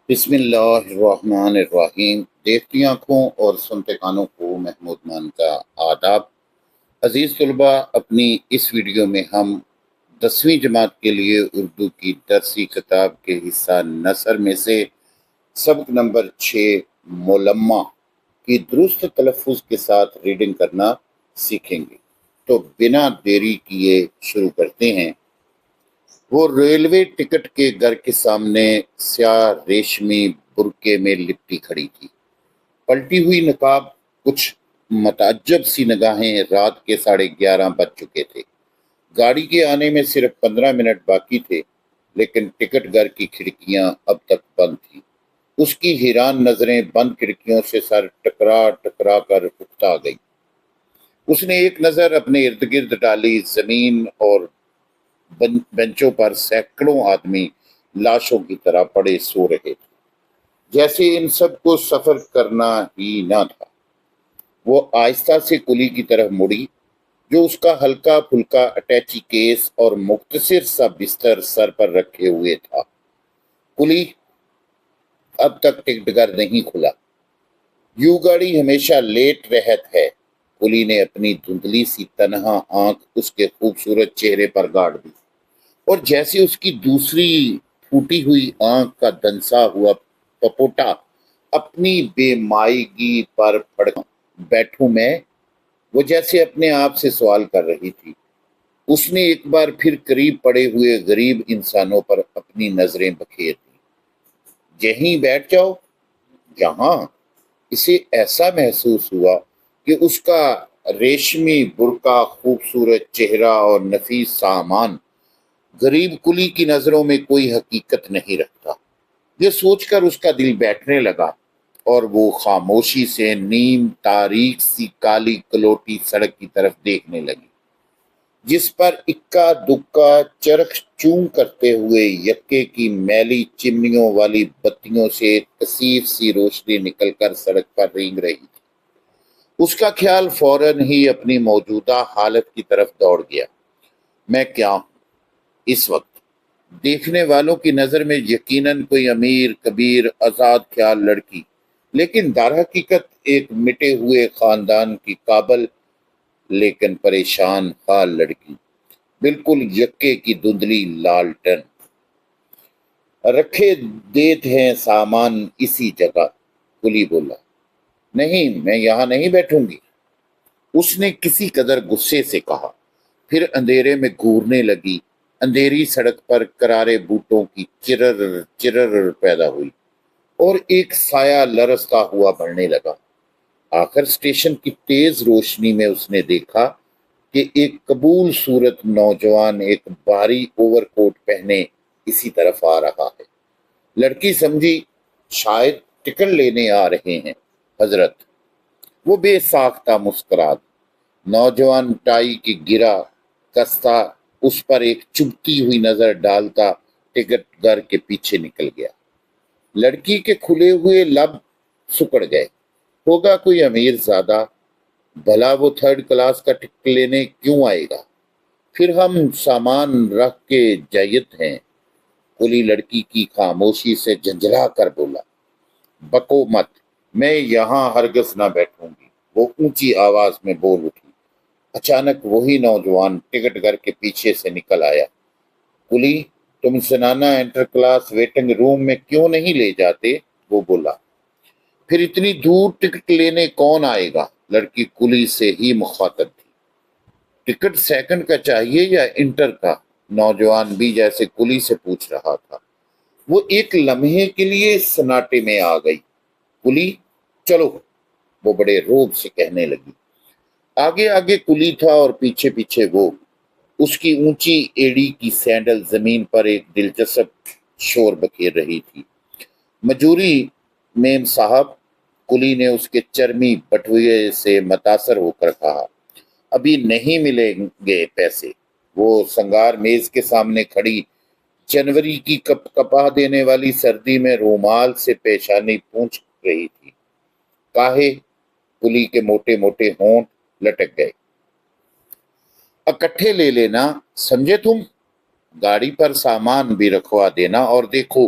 بسم اللہ الرحمن الرحیم۔ دیکھتی آنکھوں اور سنتے کانوں کو محمود مان کا آداب۔ عزیز طلبہ، اپنی اس ویڈیو میں ہم 10ویں جماعت کے لیے اردو کی درسی کتاب کے حصہ نثر میں سے سبق نمبر 6 ملمہ کی درست تلفظ کے ساتھ ریڈنگ کرنا سیکھیں گے۔ تو بنا دیری کیے شروع کرتے ہیں۔ وہ ریلوے ٹکٹ کے گھر کے سامنے سیاہ ریشمی برقعے میں لپٹی کھڑی تھی۔ پلٹی ہوئی نقاب، کچھ متعجب سی نگاہیں۔ رات کے 11:30 بج چکے تھے۔ گاڑی کے آنے میں صرف 15 منٹ باقی تھے، لیکن ٹکٹ گھر کی کھڑکیاں اب تک بند تھیں۔ اس کی حیران نظریں بند کھڑکیوں سے سر ٹکرا ٹکرا کر اکتا گئی۔ اس نے ایک نظر اپنے ارد گرد ڈالی۔ زمین اور بینچوں پر سینکڑوں آدمی لاشوں کی طرح پڑے سو رہے تھے، جیسے ان سب کو سفر کرنا ہی نہ تھا۔ وہ آہستہ سے کلی کی طرف مڑی، جو اس کا ہلکا پھلکا اٹیچی کیس اور مختصر سا بستر سر پر رکھے ہوئے تھا۔ کلی، اب تک ٹکٹ گھر نہیں کھلا۔ یوں گاڑی ہمیشہ لیٹ رہت ہے۔ کلی نے اپنی دھندلی سی تنہا آنکھ اس کے خوبصورت چہرے پر گاڑ دی، اور جیسے اس کی دوسری پھوٹی ہوئی آنکھ کا دنسا ہوا پپوٹا اپنی بے مائیگی پر پڑا۔ بیٹھوں میں؟ وہ جیسے اپنے آپ سے سوال کر رہی تھی۔ اس نے ایک بار پھر قریب پڑے ہوئے غریب انسانوں پر اپنی نظریں بکھیر دیں۔ یہیں بیٹھ جاؤ۔ جہاں؟ اسے ایسا محسوس ہوا کہ اس کا ریشمی برقع، خوبصورت چہرہ اور نفیس سامان غریب کلی کی نظروں میں کوئی حقیقت نہیں رکھتا۔ یہ سوچ کر اس کا دل بیٹھنے لگا، اور وہ خاموشی سے نیم تاریک سی کالی کلوٹی سڑک کی طرف دیکھنے لگی، جس پر اکا دکا چرخ چوں کرتے ہوئے یکے کی میلی چمنیوں والی بتیوں سے کثیف سی روشنی نکل کر سڑک پر رینگ رہی تھی۔ اس کا خیال فوراً ہی اپنی موجودہ حالت کی طرف دوڑ گیا۔ میں کیا ہوں اس وقت؟ دیکھنے والوں کی نظر میں یقیناً کوئی امیر کبیر آزاد خیال لڑکی، لیکن در حقیقت ایک مٹے ہوئے خاندان کی قابل لیکن پریشان حال لڑکی، بالکل یکے کی دھندلی لالٹن۔ رکھے دیت ہیں سامان اسی جگہ، کلی بولا۔ نہیں، میں یہاں نہیں بیٹھوں گی، اس نے کسی قدر غصے سے کہا، پھر اندھیرے میں گھورنے لگی۔ اندھیری سڑک پر کرارے بوٹوں کی چرر چرر پیدا ہوئی، اور ایک سایہ لرزتا ہوا بڑھنے لگا۔ آخر اسٹیشن کی تیز روشنی میں اس نے دیکھا کہ ایک قبول صورت نوجوان ایک بھاری اوور کوٹ پہنے اسی طرف آ رہا ہے۔ لڑکی سمجھی شاید ٹکٹ لینے آ رہے ہیں حضرت۔ وہ بے ساختہ مسکرا دی۔ نوجوان ٹائی کی گرا کستا اس پر ایک چبھتی ہوئی نظر ڈالتا ٹکٹ گھر کے پیچھے نکل گیا۔ لڑکی کے کھلے ہوئے لب سکڑ گئے۔ ہوگا کوئی امیر زادہ، بھلا وہ 3rd کلاس کا ٹکٹ لینے کیوں آئے گا؟ پھر ہم سامان رکھ کے جیت ہیں۔ کلی لڑکی کی خاموشی سے جھنجھلا کر بولا، بکو مت، میں یہاں ہرگز نہ بیٹھوں گی، وہ اونچی آواز میں بول اٹھی۔ اچانک وہی نوجوان ٹکٹ گھر کے پیچھے سے نکل آیا۔ کلی، تم سنانا انٹر کلاس ویٹنگ روم میں کیوں نہیں لے جاتے؟ وہ بولا۔ پھر اتنی دور ٹکٹ لینے کون آئے گا؟ لڑکی کلی سے ہی مخاطب تھی۔ ٹکٹ 2nd کا چاہیے یا انٹر کا؟ نوجوان بھی جیسے کلی سے پوچھ رہا تھا۔ وہ ایک لمحے کے لیے سناٹے میں آ گئی۔ کلی، چلو، وہ بڑے روب سے کہنے لگی۔ آگے آگے کلی تھا اور پیچھے پیچھے وہ۔ اس کی اونچی ایڑی کی سینڈل زمین پر ایک دلچسپ شور بکھیر رہی تھی۔ مجوری میم صاحب، کلی نے اس کے چرمی بٹوے سے متاثر ہو کر کہا، ابھی نہیں ملیں گے پیسے۔ وہ سنگار میز کے سامنے کھڑی جنوری کی کپ کپا دینے والی سردی میں رومال سے پیشانی پونچھ رہی تھی۔ کاہے؟ کلی کے موٹے موٹے ہونٹ لٹک گئے۔ اکٹھے لے لینا، سمجھے تم؟ گاڑی پر سامان بھی رکھوا دینا، اور دیکھو